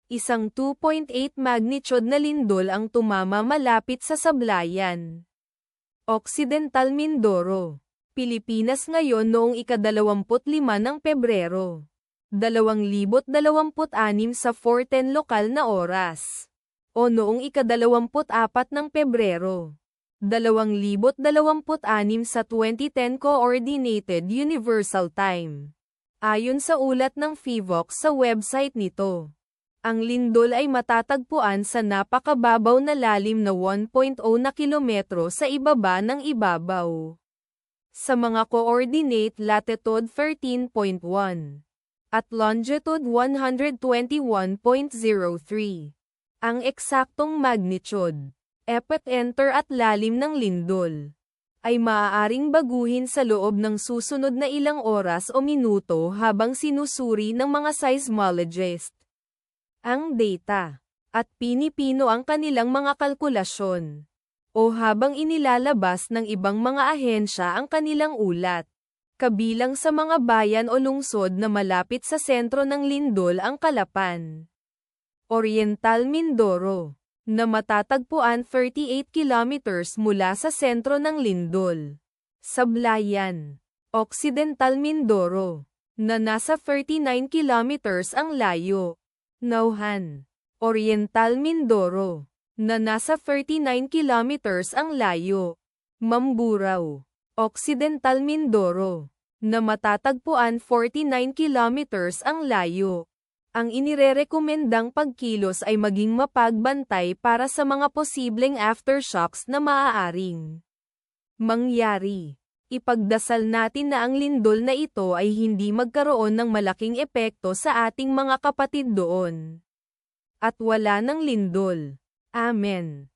Isang 2.8 magnitude na lindol ang tumama malapit sa Sablayan, Occidental Mindoro, Pilipinas ngayon noong ika-25 ng Pebrero, 2026 sa 4:10 lokal na oras, o noong ika-24 ng Pebrero, 2026 sa 2010 Coordinated Universal Time. Ayon sa ulat ng PHIVOLCS sa website nito, ang lindol ay matatagpuan sa napakababaw na lalim na 1.0 na kilometro sa ibaba ng ibabaw. Sa mga coordinate latitude 13.1 at longitude 121.03, ang eksaktong magnitude, epicenter at lalim ng lindol ay maaaring baguhin sa loob ng susunod na ilang oras o minuto habang sinusuri ng mga seismologists ang data, at pinipino ang kanilang mga kalkulasyon, o habang inilalabas ng ibang mga ahensya ang kanilang ulat. Kabilang sa mga bayan o lungsod na malapit sa sentro ng lindol ang Calapan, Oriental Mindoro, na matatagpuan 38 kilometers mula sa sentro ng lindol. Sablayan, Occidental Mindoro, na nasa 39 kilometers ang layo. Nauhan, Oriental Mindoro, na nasa 39 kilometers ang layo. Mamburao, Occidental Mindoro, na matatagpuan 49 kilometers ang layo. Ang inirerekomendang pagkilos ay maging mapagbantay para sa mga posibleng aftershocks na maaaring mangyari. Ipagdasal natin na ang lindol na ito ay hindi magkaroon ng malaking epekto sa ating mga kapatid doon. At wala ng lindol. Amen.